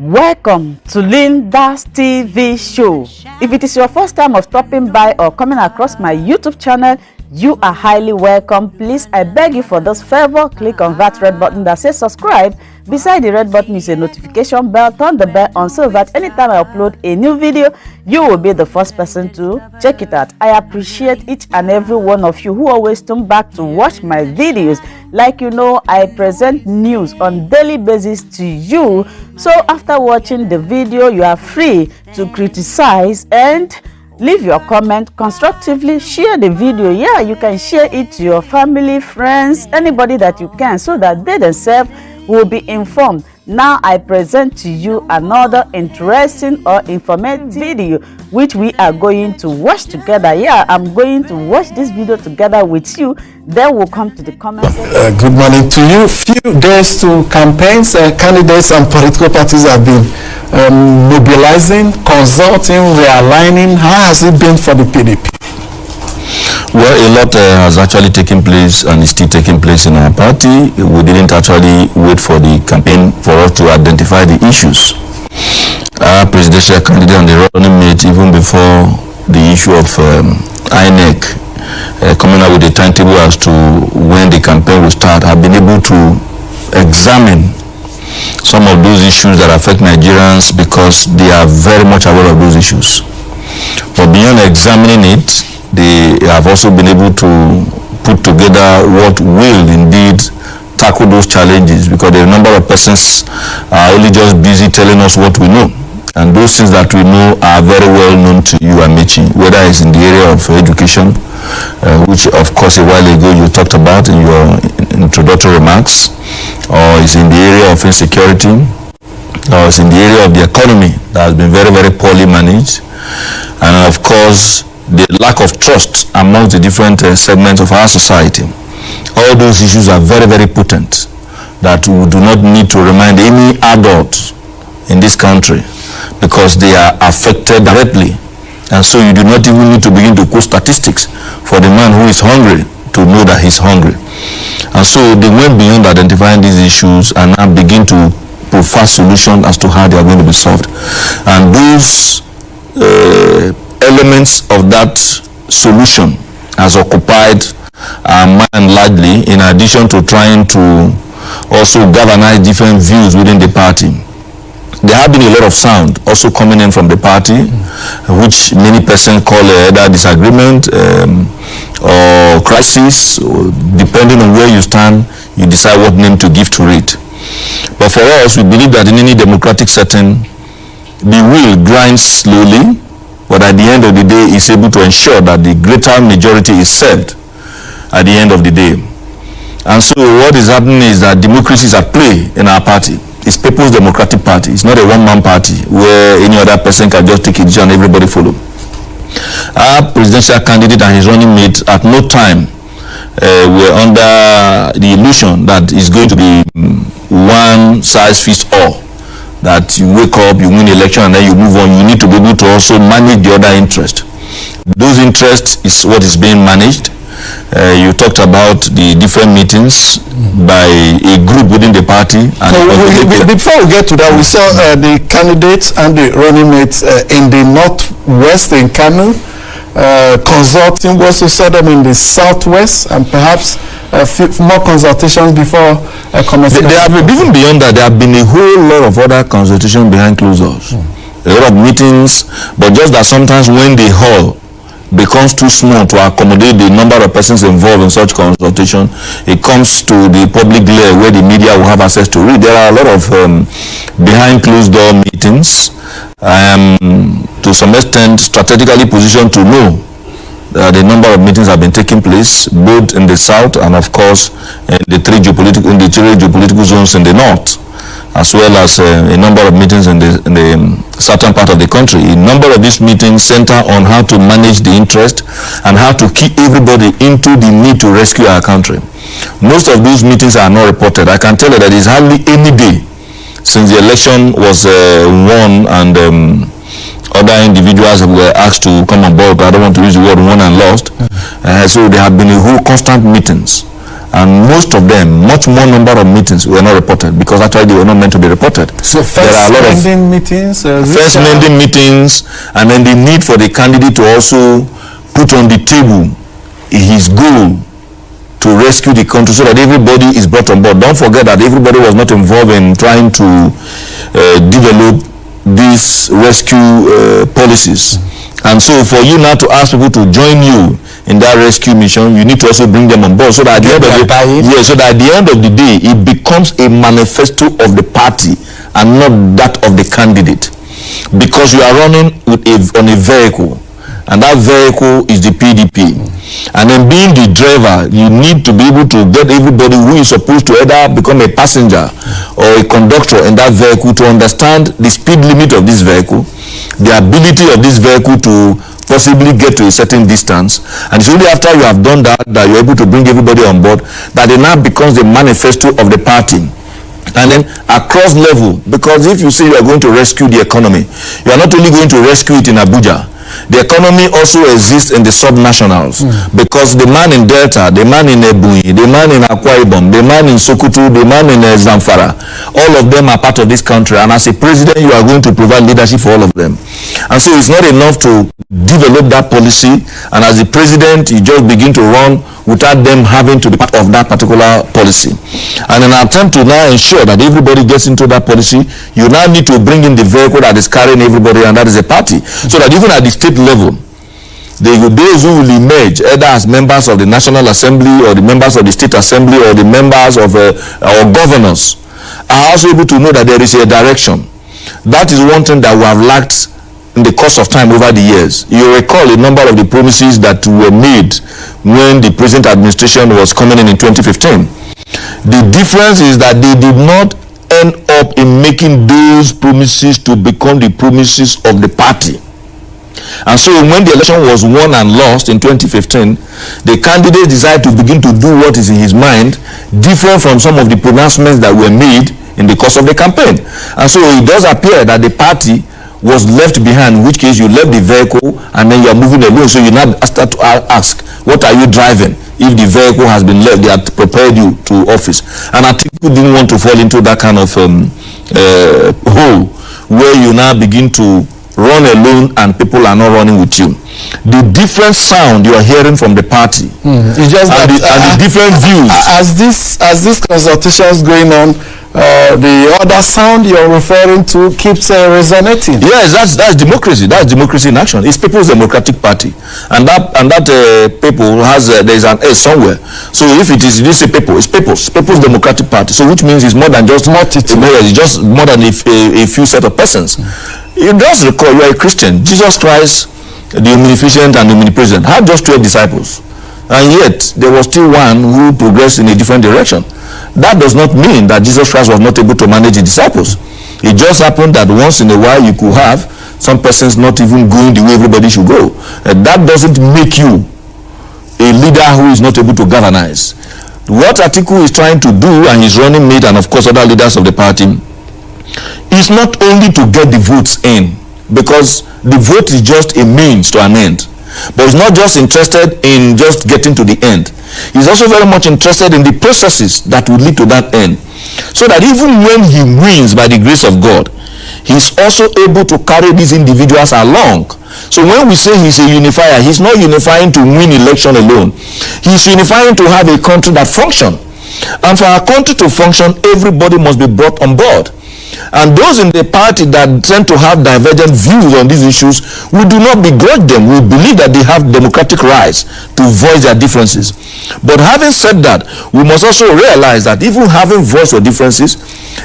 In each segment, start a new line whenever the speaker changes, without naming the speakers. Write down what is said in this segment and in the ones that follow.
Welcome to Linda's TV show. If it is your first time of stopping by or coming across my YouTube channel, you are highly welcome. Please, I beg you for this favor, click on that red button that says subscribe. Beside the red button is a notification bell. Turn the bell on so that anytime I upload a new video, you will be the first person to check it out. I appreciate each and every one of you who always come back to watch my videos. Like you know, I present news on daily basis to you. So after watching the video, you are free to criticize and leave your comment constructively. Share the video. Yeah, you can share it to your family, friends, anybody that you can, so that they themselves will be informed. Now I present to you another interesting or informative video which we are going to watch together. Yeah, I'm going to watch this video together with you. Then we'll come to the comments.
Good morning to you. Few days to campaigns. Candidates and political parties have been mobilizing, consulting, realigning. How has it been for the PDP?
Well, a lot has actually taken place and is still taking place in our party. We didn't actually wait for the campaign for us to identify the issues. Our presidential candidate and the running mate, even before the issue of INEC coming out with a timetable as to when the campaign will start, have been able to examine some of those issues that affect Nigerians because they are very much aware of those issues. But beyond examining it, they have also been able to put together what will indeed tackle those challenges, because the number of persons are only just busy telling us what we know, and those things that we know are very well known to you, Amici, whether it's in the area of education, which of course a while ago you talked about in your introductory remarks, or it's in the area of insecurity, or it's in the area of the economy that has been very, very poorly managed, and of course the lack of trust amongst the different segments of our society. All those issues are very, very potent, that we do not need to remind any adult in this country, because they are affected directly. And so you do not even need to begin to quote statistics for the man who is hungry to know that he's hungry. And so they went beyond identifying these issues and now begin to provide solutions as to how they are going to be solved. And those elements of that solution has occupied our mind largely, in addition to trying to also galvanize different views within the party. There have been a lot of sound also coming in from the party, which many persons call either disagreement or crisis. Depending on where you stand, you decide what name to give to it. But for us, we believe that in any democratic setting, the wheel grinds slowly, but at the end of the day is able to ensure that the greater majority is served at the end of the day. And so what is happening is that democracy is at play in our party. It's People's Democratic Party. It's not a one-man party where any other person can just take a decision and everybody follow. Our presidential candidate and his running mate at no time were under the illusion that it's going to be one size fits all, that you wake up, you win the election, and then you move on. You need to be able to also manage the other interest. Those interests is what is being managed. You talked about the different meetings by a group within the party. And
before we get to that, we saw the candidates and the running mates in the northwest in Kanu, consulting. We also saw them in the southwest, and perhaps more consultations before commencing.
Even beyond that, there have been a whole lot of other consultations behind closed doors. A lot of meetings, but just that sometimes when the hall becomes too small to accommodate the number of persons involved in such consultation, it comes to the public glare where the media will have access to it. There are a lot of behind closed door meetings. I am to some extent strategically positioned to know the number of meetings have been taking place both in the south and of course in the three geopolitical zones in the north, as well as a number of meetings in the southern part of the country. A number of these meetings center on how to manage the interest and how to keep everybody into the need to rescue our country. Most of those meetings are not reported. I can tell you that there is hardly any day since the election was won and other individuals were asked to come on board. I don't want to use the word won and lost. So there have been a whole constant meetings. And most of them, much more number of meetings were not reported because actually they were not meant to be reported.
So first meetings, and then the need for the candidate to also put on the table his goal to rescue the country so that everybody is brought on board. Don't forget that everybody was not involved in trying to develop these rescue policies. And so for you now to ask people to join you in that rescue mission, you need to also bring them on board so that at the end of the day, so that at the end of the day, it becomes a manifesto of the party and not that of the candidate. Because you are running with on a vehicle, and that vehicle is the PDP. And then being the driver, you need to be able to get everybody who is supposed to either become a passenger or a conductor in that vehicle to understand the speed limit of this vehicle, the ability of this vehicle to possibly get to a certain distance. And it's only after you have done that that you're able to bring everybody on board that it now becomes the manifesto of the party. And then across level, because if you say you are going to rescue the economy, you are not only going to rescue it in Abuja. The economy also exists in the sub-nationals, because the man in Delta, the man in Ebonyi, the man in Akwa Ibom, the man in Sokoto, the man in Zamfara, all of them are part of this country, and as a president you are going to provide leadership for all of them. And so it's not enough to develop that policy, and as the president you just begin to run without them having to be part of that particular policy. And in an attempt to now ensure that everybody gets into that policy, you now need to bring in the vehicle that is carrying everybody, and that is a party. So that even at the state level, those who will emerge either as members of the National Assembly or the members of the State Assembly or the members of our governors are also able to know that there is a direction. That is one thing that we have lacked in the course of time over the years. You recall a number of the promises that were made when the present administration was coming in 2015. The difference is that they did not end up in making those promises to become the promises of the party. And so when the election was won and lost in 2015, the candidate decided to begin to do what is in his mind, different from some of the pronouncements that were made in the course of the campaign. And so it does appear that the party was left behind, in which case you left the vehicle and then you are moving alone. So you now start to ask, what are you driving? If the vehicle has been left, they have prepared you to office. And I think we didn't want to fall into that kind of hole where you now begin to run alone and people are not running with you. The different sound you are hearing from the party, it's just
and the different views.
As this consultations going on, the other sound you're referring to keeps resonating.
Yes, that's democracy. That's democracy in action. It's People's Democratic Party, and that people has there's an S somewhere. So if it is, you say people, it's People's Democratic Party. So which means it's more than just multitude. It's just more than a few set of persons. You just recall, you are a Christian. Jesus Christ, the omnipotent and omnipresent, had just 12 disciples, and yet there was still one who progressed in a different direction. That does not mean that Jesus Christ was not able to manage the disciples. It just happened that once in a while you could have some persons not even going the way everybody should go. That doesn't make you a leader who is not able to galvanize. What Atiku is trying to do, and his running mate and of course other leaders of the party, is not only to get the votes in, because the vote is just a means to an end. But he's not just interested in just getting to the end. He's also very much interested in the processes that will lead to that end. So that even when he wins by the grace of God, he's also able to carry these individuals along. So when we say he's a unifier, he's not unifying to win election alone. He's unifying to have a country that functions. And for our country to function, everybody must be brought on board. And those in the party that tend to have divergent views on these issues, we do not begrudge them. We believe that they have democratic rights to voice their differences. But having said that, we must also realize that even having voiced your differences,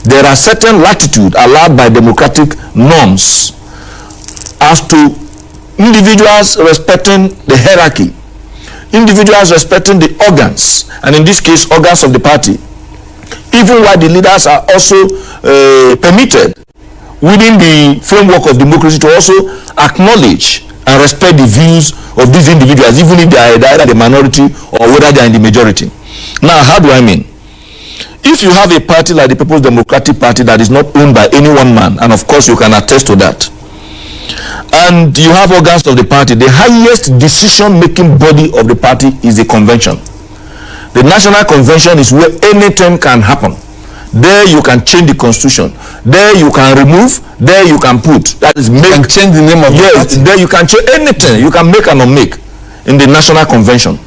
there are certain latitude allowed by democratic norms as to individuals respecting the hierarchy, individuals respecting the organs, and in this case, organs of the party, even while the leaders are also permitted within the framework of democracy to also acknowledge and respect the views of these individuals, even if they are either the minority or whether they are in the majority. Now, how do I mean? If you have a party like the People's Democratic Party that is not owned by any one man, and of course you can attest to that, and you have organs of the party, the highest decision-making body of the party is the convention. The National Convention is where anything can happen. There you can change the constitution. There you can remove. There you can put. That is make.
And change the name of the party.
There you can change anything. You can make and unmake in the National Convention.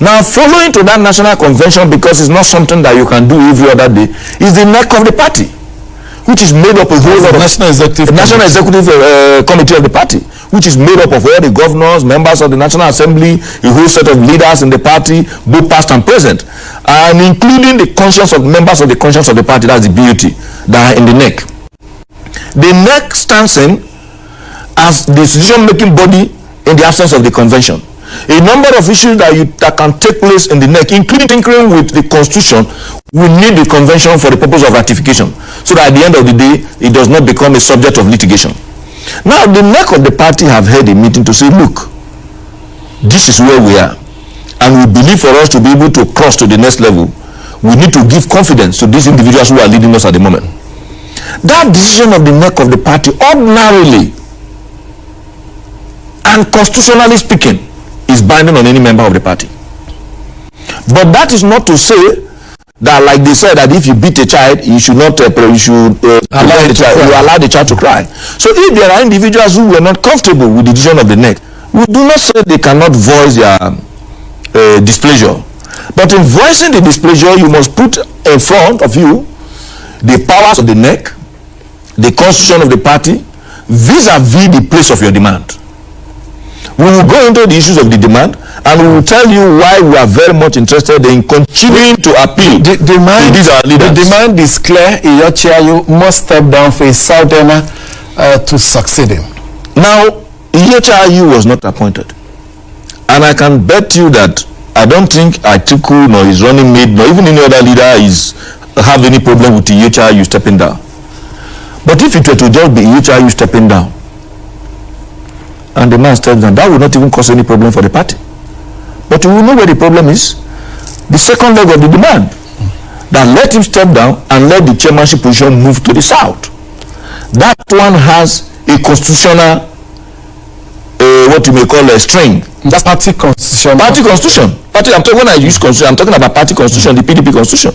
Now, following to that National Convention, because it's not something that you can do every other day, is the neck of the party, which is made up of a whole lot of
National Executive
Committee of the party, which is made up of all the governors, members of the National Assembly, a whole set of leaders in the party, both past and present, and including the conscience of members of the conscience of the party, that's the BUT, that are in the neck. The neck stands in as the decision-making body in the absence of the convention. A number of issues that can take place in the neck, including tinkering with the constitution, will need the convention for the purpose of ratification, so that at the end of the day, it does not become a subject of litigation. Now, the neck of the party have held a meeting to say, look, this is where we are, and we believe for us to be able to cross to the next level, we need to give confidence to these individuals who are leading us at the moment. That decision of the neck of the party, ordinarily and constitutionally speaking, is binding on any member of the party. But that is not to say that, like they said, that if you beat a child, you should not allow the child to cry. So if there are individuals who were not comfortable with the decision of the neck, we do not say they cannot voice their displeasure. But in voicing the displeasure, you must put in front of you the powers of the neck, the constitution of the party, vis-a-vis the place of your demand. We will go into the issues of the demand, and we will tell you why we are very much interested in continuing to appeal to these our leaders.
The demand is clear. Iyochiayu must step down for a southerner to succeed him.
Now, Iyochiayu was not appointed, and I can bet you that I don't think Atiku nor his running mate nor even any other leader have any problem with Iyochiayu stepping down. But if it were to just be Iyochiayu stepping down, and the man steps down, that would not even cause any problem for the party. But you will know where the problem is. The second leg of the demand, that let him step down and let the chairmanship position move to the south. That one has a constitutional, what you may call a string.
That's party constitution.
Party constitution. When I use constitution, I'm talking about party constitution, the PDP constitution.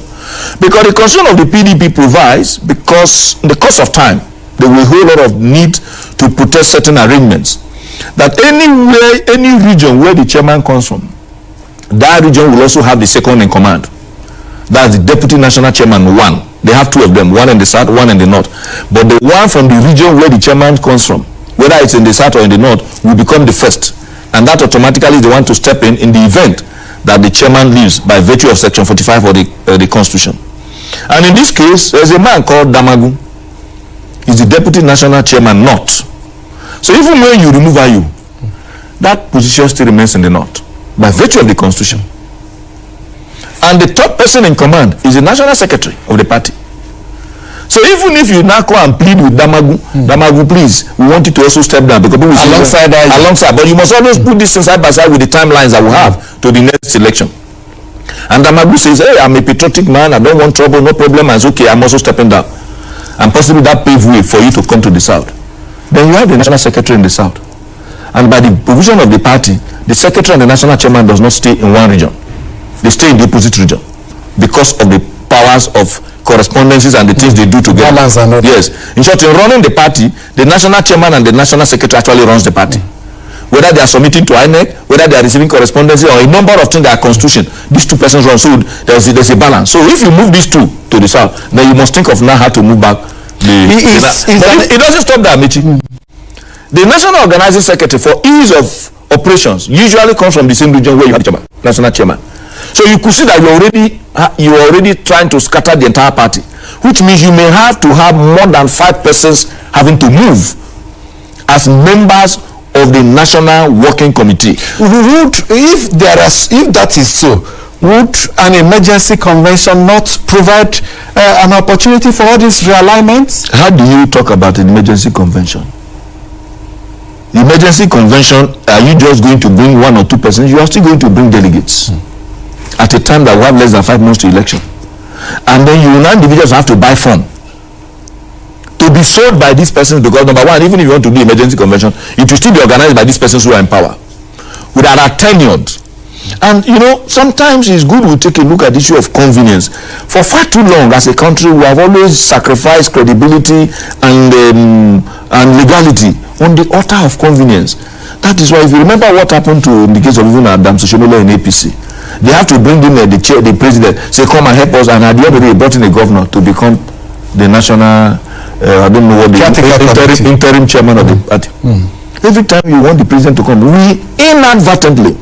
Because the constitution of the PDP provides, because in the course of time, there will be a whole lot of need to protect certain arrangements, that anywhere, any region where the chairman comes from, that region will also have the second in command. That's the deputy national chairman, one. They have two of them, one in the south, one in the north. But the one from the region where the chairman comes from, whether it's in the south or in the north, will become the first. And that automatically is the one to step in the event that the chairman leaves by virtue of section 45 of the constitution. And in this case, there's a man called Damagu. He's the deputy national chairman, north. So even when you remove IU, that position still remains in the north by virtue of the constitution. And the top person in command is the national secretary of the party. So even if you now come and plead with Damagu, Damagu, please, we want you to also step down, because alongside, but you must always put this side by side with the timelines that we have to the next election. And Damagu says, hey, I'm a patriotic man, I don't want trouble, no problem, and it's okay, I'm also stepping down. And possibly that pave way for you to come to the south. Then you have the national secretary in the south. And by the provision of the party, the secretary and the national chairman does not stay in one region. They stay in the opposite region because of the powers of correspondences and the things they do together. Yes. In short, in running the party, the national chairman and the national secretary actually runs the party. Whether they are submitting to INEC, whether they are receiving correspondences, or a number of things that are constitution, these two persons run. So there's a balance. So if you move these two to the south, then you must think of now how to move back. It doesn't stop that, Michi. The national organizing secretary, for ease of operations, usually comes from the same region where you have the chairman, national chairman. So you could see that you are already trying to scatter the entire party, which means you may have to have more than 5 persons having to move as members of the national working committee.
If that is so, would an emergency convention not provide an opportunity for all these realignments?
How do you talk about an emergency convention? The emergency convention, are you just going to bring 1 or 2 persons? You are still going to bring delegates at a time that we have less than 5 months to election. And then you will now individuals have to buy form to be sold by these persons, because number one, even if you want to do emergency convention, it will still be organized by these persons who are in power, who are tenured. And you know, sometimes it's good we take a look at the issue of convenience. For far too long as a country, we have always sacrificed credibility and legality on the altar of convenience. That is why, if you remember what happened to in the case of even Adam Soshomole in APC, they have to bring in the president, say come and help us, and at the end of the day, they brought in a governor to become the national, I don't know what the interim chairman of the party. Every time you want the president to come, we inadvertently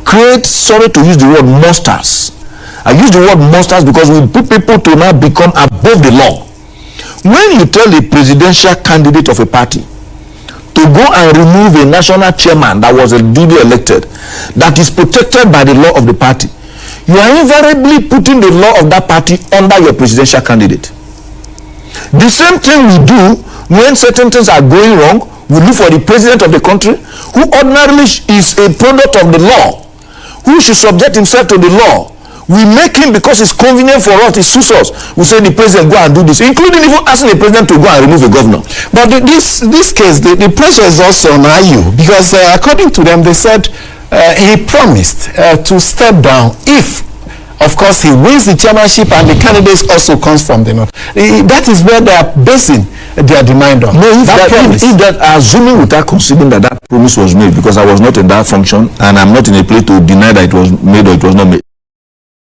create, sorry to use the word, monsters. I use the word monsters because we put people to now become above the law. When you tell a presidential candidate of a party to go and remove a national chairman that was duly elected, that is protected by the law of the party, you are invariably putting the law of that party under your presidential candidate. The same thing we do when certain things are going wrong. We look for the president of the country, who ordinarily is a product of the law, who should subject himself to the law. We make him, because it's convenient for us, it suits us. We say the president go and do this, including even asking the president to go and remove a governor.
But this case, the pressure is also on IU, because according to them, they said he promised to step down if, of course, he wins the chairmanship and the candidates also comes from the north. That is where they are basing their demand on.
No, if that assuming without considering that promise was made, because I was not in that function and I'm not in a place to deny that it was made or it was not made.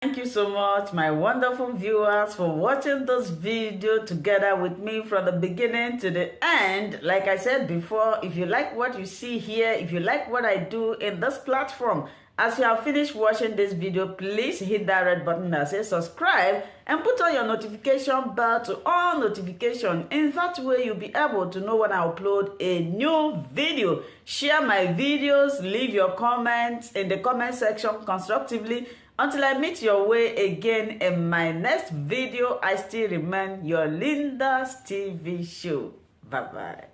Thank you so much, my wonderful viewers, for watching this video together with me from the beginning to the end. Like I said before, if you like what you see here, if you like what I do in this platform, as you have finished watching this video, please hit that red button that says subscribe and put on your notification bell to all notification. In that way, you'll be able to know when I upload a new video. Share my videos, leave your comments in the comment section constructively. Until I meet your way again in my next video, I still remain your Linda's TV show. Bye-bye.